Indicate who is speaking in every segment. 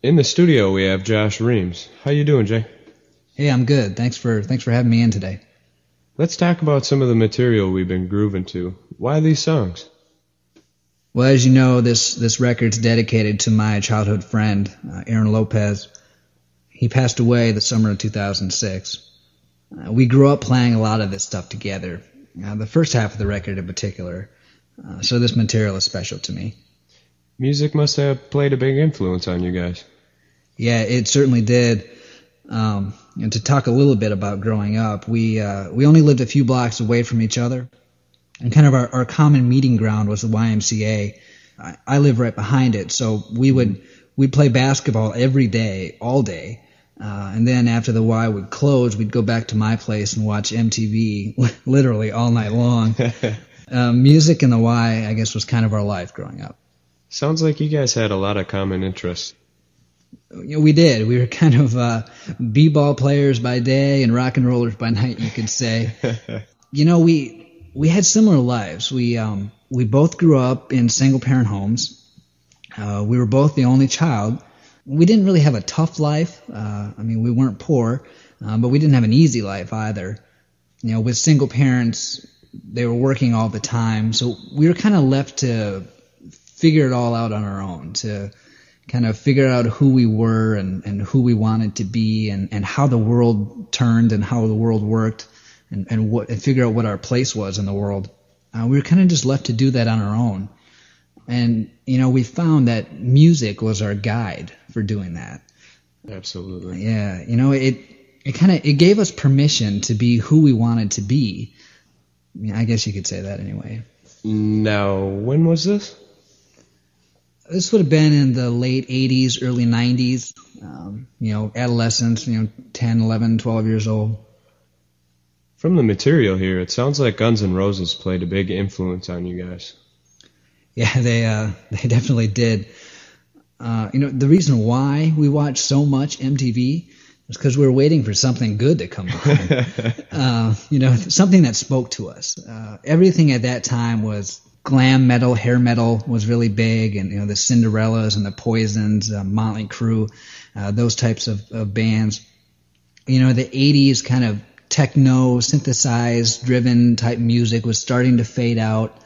Speaker 1: In the studio, we have Josh Reams. How you doing, Jay?
Speaker 2: Hey, I'm good. Thanks for having me in today.
Speaker 1: Let's talk about some of the material we've been grooving to. Why these songs?
Speaker 2: Well, as you know, this record's dedicated to my childhood friend, Aaron Lopez. He passed away the summer of 2006. We grew up playing a lot of this stuff together, the first half of the record in particular, so this material is special to me.
Speaker 1: Music must have played a big influence on you guys.
Speaker 2: Yeah, it certainly did. And to talk a little bit about growing up, we only lived a few blocks away from each other, and kind of our common meeting ground was the YMCA. I live right behind it, so we'd play basketball every day, all day. And then after the Y would close, we'd go back to my place and watch MTV literally all night long. Music in the Y, I guess, was kind of our life growing up.
Speaker 1: Sounds like you guys had a lot of common interests.
Speaker 2: You know, we did. We were kind of b-ball players by day and rock and rollers by night, you could say. You know, we had similar lives. We both grew up in single-parent homes. We were both the only child. We didn't really have a tough life. We weren't poor, but we didn't have an easy life either. You know, with single parents, they were working all the time, so we were kind of left to figure it all out on our own, to kind of figure out who we were and who we wanted to be and how the world turned and how the world worked and figure out what our place was in the world. We were kind of just left to do that on our own. And, you know, we found that music was our guide for doing that.
Speaker 1: Absolutely.
Speaker 2: Yeah. You know, it gave us permission to be who we wanted to be. I mean, I guess you could say that anyway.
Speaker 1: Now, when was this?
Speaker 2: This would have been in the late 80s, early 90s, adolescents, 10, 11, 12 years old.
Speaker 1: From the material here, it sounds like Guns N' Roses played a big influence on you guys.
Speaker 2: Yeah, they definitely did. The reason why we watched so much MTV was because we were waiting for something good to come on. Something that spoke to us. Everything at that time was glam metal, hair metal was really big, and the Cinderellas and the Poisons, Motley Crue, those types of bands. The 80s kind of techno, synthesized, driven type music was starting to fade out.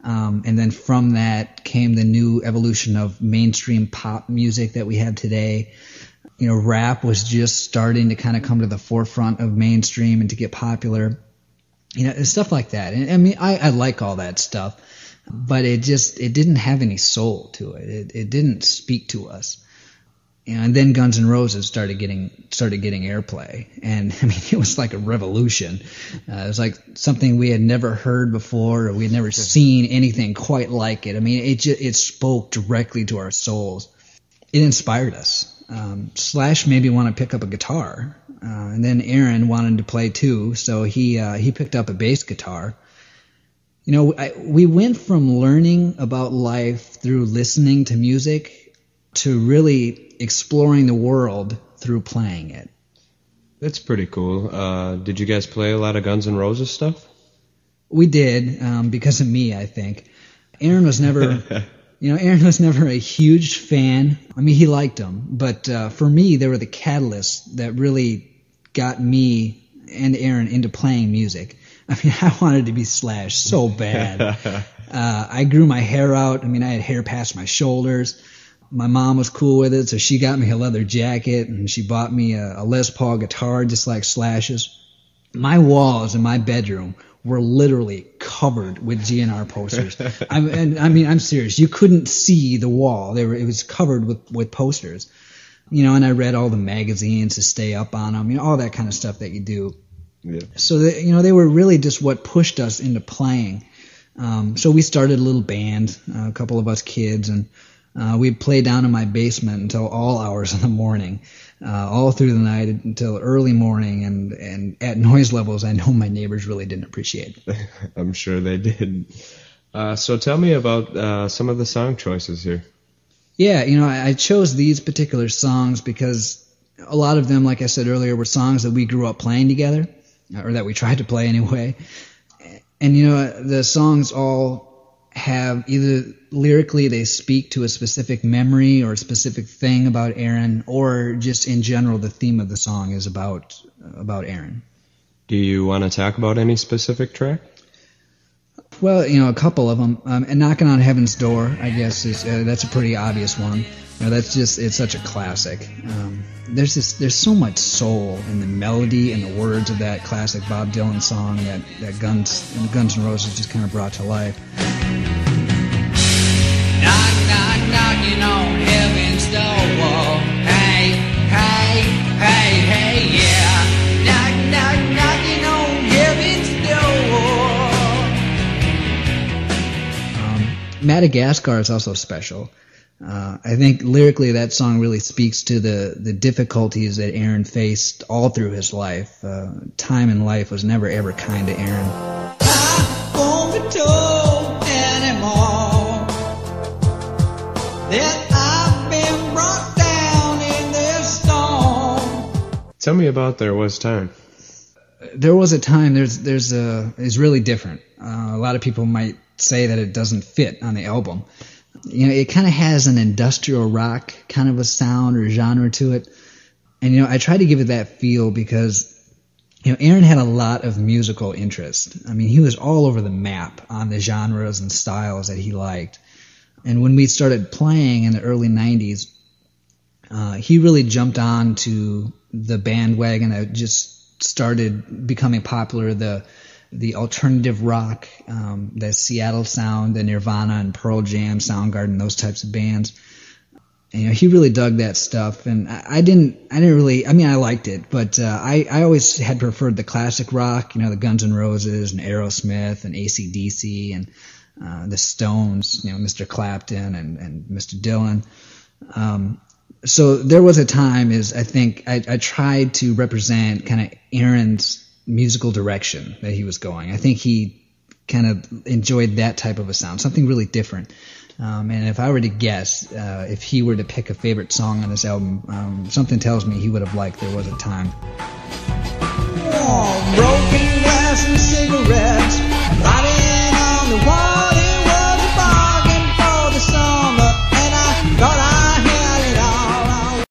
Speaker 2: And then from that came the new evolution of mainstream pop music that we have today. Rap was just starting to kind of come to the forefront of mainstream and to get popular. Stuff like that. And I mean, I like all that stuff, but it didn't have any soul to it. It didn't speak to us. And then Guns N' Roses started getting airplay, and I mean, it was like a revolution. It was like something we had never heard before, or we had never seen anything quite like it. I mean, it spoke directly to our souls. It inspired us. Slash maybe want to pick up a guitar, and then Aaron wanted to play too, so he picked up a bass guitar. We went from learning about life through listening to music to really exploring the world through playing it.
Speaker 1: That's pretty cool. Did you guys play a lot of Guns N' Roses stuff?
Speaker 2: We did, because of me, I think. Aaron was never, Aaron was never a huge fan. I mean, he liked them, but for me, they were the catalyst that really got me and Aaron into playing music. I mean, I wanted to be Slash so bad. I grew my hair out. I mean, I had hair past my shoulders. My mom was cool with it, so she got me a leather jacket, and she bought me a Les Paul guitar just like Slash's. My walls in my bedroom were literally covered with GNR posters. I'm serious. You couldn't see the wall. It was covered with posters. And I read all the magazines to stay up on them, all that kind of stuff that you do.
Speaker 1: Yeah.
Speaker 2: So, they were really just what pushed us into playing. So we started a little band, a couple of us kids, and we'd play down in my basement until all hours of the morning, all through the night until early morning, and at noise levels I know my neighbors really didn't appreciate.
Speaker 1: I'm sure they did. So tell me about some of the song choices here.
Speaker 2: Yeah, I chose these particular songs because a lot of them, like I said earlier, were songs that we grew up playing together, or that we tried to play anyway. And, the songs all have either lyrically they speak to a specific memory or a specific thing about Aaron, or just in general the theme of the song is about Aaron.
Speaker 1: Do you want to talk about any specific track?
Speaker 2: Well, a couple of them. And Knocking on Heaven's Door, I guess, is that's a pretty obvious one. It's such a classic. There's so much soul in the melody and the words of that classic Bob Dylan song that Guns N' Roses just kind of brought to life.
Speaker 3: Knock, knock, knocking on heaven's door. Hey, hey, hey, hey, yeah. Knock, knock, knocking on heaven's door.
Speaker 2: Madagascar is also special. I think lyrically that song really speaks to the difficulties that Aaron faced all through his life. Time in life was never ever kind to Aaron.
Speaker 3: I won't be told anymore that I've been brought down in this storm.
Speaker 1: Tell me about There Was Time.
Speaker 2: There Was a Time is really different. A lot of people might say that it doesn't fit on the album. It kind of has an industrial rock kind of a sound or genre to it. And, I try to give it that feel because, Aaron had a lot of musical interest. I mean, he was all over the map on the genres and styles that he liked. And when we started playing in the early 90s, he really jumped on to the bandwagon that just started becoming popular, the alternative rock, the Seattle sound, the Nirvana and Pearl Jam, Soundgarden, those types of bands. And, he really dug that stuff, and I liked it, but I always had preferred the classic rock, the Guns N' Roses and Aerosmith and AC/DC and the Stones, Mr. Clapton and Mr. Dylan. So There Was a Time is, I think, I tried to represent kind of Aaron's musical direction that he was going. I think he kind of enjoyed that type of a sound, something really different. And if I were to guess, if he were to pick a favorite song on this album, something tells me he would have liked There Was a Time.
Speaker 3: Broken glass and cigarettes.